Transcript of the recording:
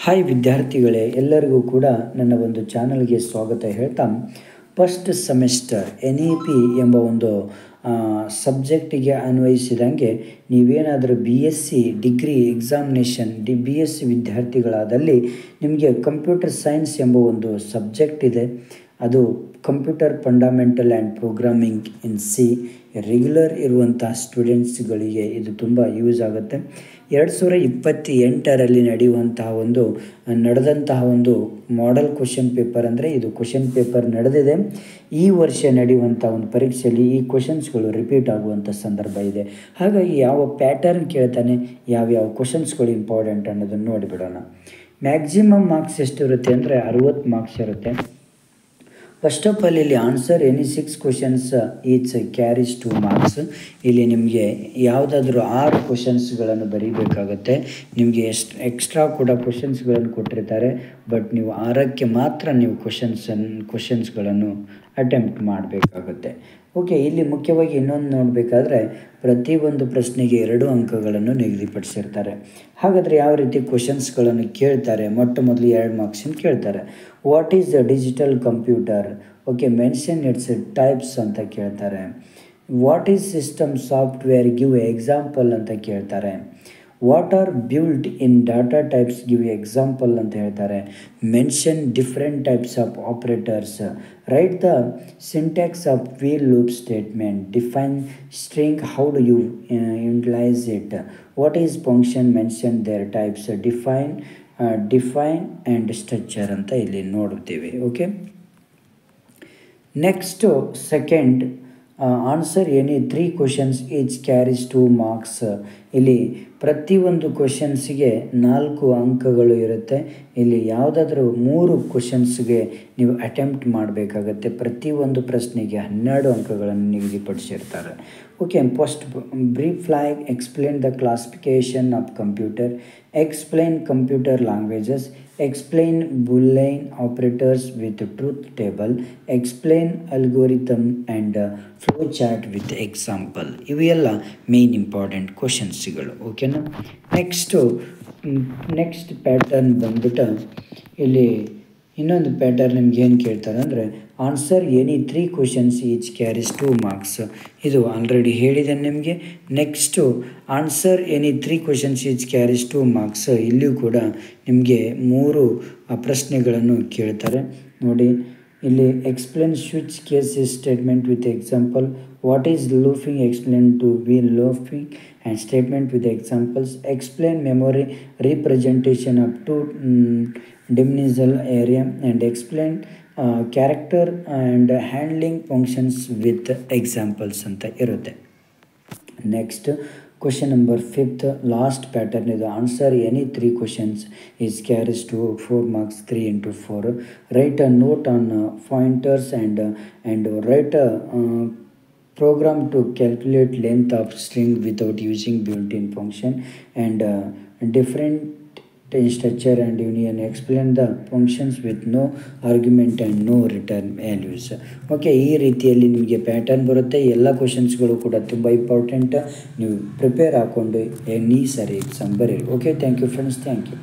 Hi ವಿದ್ಯಾರ್ಥಿಗಳೇ, ಎಲ್ಲರಿಗೂ ಕೂಡ ನನ್ನ ಒಂದು ಚಾನಲ್ಗೆ ಸ್ವಾಗತ ಹೇಳ್ತಾ, ಫಸ್ಟ್ ಸೆಮಿಸ್ಟರ್ NEP ಎಂಬ ಒಂದು ಸಬ್ಜೆಕ್ಟಿಗೆ ಅನ್ವಯಿಸಿದಂಗೆ ನೀವೇನಾದರೂ BSc ಡಿಗ್ರಿ ಎಕ್ಸಾಮಿನೇಷನ್ BSc ವಿದ್ಯಾರ್ಥಿಗಳಾದಲ್ಲಿ ನಿಮಗೆ ಕಂಪ್ಯೂಟರ್ ಸೈನ್ಸ್ ಎಂಬ ಒಂದು ಸಬ್ಜೆಕ್ಟ್ ಇದೆ. ಅದು computer fundamental and programming in C regular ಇರುವಂಥ ಸ್ಟೂಡೆಂಟ್ಸ್ಗಳಿಗೆ ಇದು ತುಂಬ ಯೂಸ್ ಆಗುತ್ತೆ. 2028ರಲ್ಲಿ ನಡೆದಂತಹ ಒಂದು ಮಾಡೆಲ್ ಕ್ವಶನ್ ಪೇಪರ್, ಅಂದರೆ ಇದು ಕ್ವಶನ್ ಪೇಪರ್ ನಡೆದಿದೆ. ಈ ವರ್ಷ ನಡೆಯುವಂಥ ಒಂದು ಪರೀಕ್ಷೆಯಲ್ಲಿ ಈ ಕ್ವಶನ್ಸ್ಗಳು ರಿಪೀಟ್ ಆಗುವಂಥ ಸಂದರ್ಭ ಇದೆ. ಹಾಗಾಗಿ ಯಾವ ಪ್ಯಾಟರ್ನ್ ಕೇಳ್ತಾನೆ, ಯಾವ್ಯಾವ ಕ್ವಶನ್ಸ್ಗಳು ಇಂಪಾರ್ಟೆಂಟ್ ಅನ್ನೋದನ್ನು ನೋಡಿಬಿಡೋಣ. ಮ್ಯಾಕ್ಸಿಮಮ್ ಮಾರ್ಕ್ಸ್ ಎಷ್ಟಿರುತ್ತೆ ಅಂದರೆ 60 ಮಾರ್ಕ್ಸ್ ಇರುತ್ತೆ. ಫಸ್ಟ್ ಆಫ್ ಆಲ್ ಇಲ್ಲಿ answer any 6 questions each carries 2 marks. ಇಲ್ಲಿ ನಿಮಗೆ ಯಾವುದಾದ್ರೂ 6 ಕ್ವಶನ್ಸ್ಗಳನ್ನು ಬರೀಬೇಕಾಗುತ್ತೆ. ನಿಮಗೆ ಎಕ್ಸ್ಟ್ರಾ ಕೂಡ ಕ್ವಶನ್ಸ್ಗಳನ್ನು ಕೊಟ್ಟಿರ್ತಾರೆ, ಬಟ್ ನೀವು 6ಕ್ಕೆ ಮಾತ್ರ ನೀವು ಕ್ವಶನ್ಸ್ಗಳನ್ನು ಅಟೆಂಪ್ಟ್ ಮಾಡಬೇಕಾಗುತ್ತೆ. ಓಕೆ, ಇಲ್ಲಿ ಮುಖ್ಯವಾಗಿ ಇನ್ನೊಂದು ನೋಡಬೇಕಾದ್ರೆ ಪ್ರತಿಯೊಂದು ಪ್ರಶ್ನೆಗೆ 2 ಅಂಕಗಳನ್ನು ನಿಗದಿಪಡಿಸಿರ್ತಾರೆ. ಹಾಗಾದರೆ ಯಾವ ರೀತಿ ಕ್ವಶನ್ಸ್ಗಳನ್ನು ಕೇಳ್ತಾರೆ? ಮೊಟ್ಟ ಮೊದಲು 2 ಮಾರ್ಕ್ಸಿನ ಕೇಳ್ತಾರೆ. What is the digital computer? Okay, mention its types ಅಂತ ಕೇಳ್ತಾರೆ. What is system software? Give example ಅಂತ ಕೇಳ್ತಾರೆ. What are built in data types? Give example ಅಂತ ಹೇಳ್ತಾರೆ. Mention different types of operators. Write the syntax of while loop statement. Define string, how do you utilise it? What is function? Mention their types. Define and structure ಅಂತ ಇಲ್ಲಿ ನೋಡುತ್ತೀವಿ. Okay, next second, answer any 3 questions each carries 2 marks. ಇಲ್ಲಿ ಪ್ರತಿಯೊಂದು ಕ್ವಶನ್ಸಿಗೆ 4 ಅಂಕಗಳು ಇರುತ್ತೆ. ಇಲ್ಲಿ ಯಾವುದಾದ್ರೂ 3 ಕ್ವಶನ್ಸ್ಗೆ ನೀವು ಅಟೆಂಪ್ಟ್ ಮಾಡಬೇಕಾಗತ್ತೆ. ಪ್ರತಿಯೊಂದು ಪ್ರಶ್ನೆಗೆ 12 ಅಂಕಗಳನ್ನು ನಿಗದಿಪಡಿಸಿರ್ತಾರೆ. Okay, first brief like explain the classification of computer, explain computer languages, explain boolean operators with truth table, explain algorithm and flow chart with example. ಇವೆಲ್ಲ ಮೇನ್ ಇಂಪಾರ್ಟೆಂಟ್ ಕ್ವಶನ್ಸ್ಗಳು. ಓಕೆನಾ? ನೆಕ್ಸ್ಟ್ ಪ್ಯಾಟರ್ನ್ ಬಂದ್ಬಿಟ್ಟು ಇಲ್ಲಿ ಇನ್ನೊಂದು ಪ್ಯಾಟರ್ನ್ ನಿಮ್ಗೆ ಏನು ಕೇಳ್ತಾರೆ ಅಂದರೆ answer any 3 questions each carries 2 marks. ಇದು ಆಲ್ರೆಡಿ ಹೇಳಿದೆ ನಿಮಗೆ. Next answer any 3 questions each carries 2 marks. ಇಲ್ಲಿಯೂ ಕೂಡ ನಿಮಗೆ 3 ಪ್ರಶ್ನೆಗಳನ್ನು ಕೇಳ್ತಾರೆ. ನೋಡಿ, ಇಲ್ಲಿ explain switch case statement with example. What is looping? Explain to be looping and statement with examples. Explain memory representation up to dimensional area and explain character and handling functions with examples ಅಂತ ಇರುತ್ತೆ. Next question number 5th last pattern ಇದು. Answer any 3 questions is carries to 4 marks. 3 into 4. Write a note on pointers and write a program to calculate length of string without using built-in function and different structure and union. Explain the functions with no argument and no return values. Okay, ಈ ರೀತಿಯಲ್ಲಿ ನಿಮಗೆ pattern ಬರುತ್ತೆ. ಎಲ್ಲ ಕ್ವಶನ್ಸ್ಗಳು ಕೂಡ ತುಂಬ important. ನೀವು prepare ಹಾಕ್ಕೊಂಡು ಈ ಸರಿ ಎಕ್ಸಾಮ್ ಬರೀರಿ. Okay, thank you friends, thank you.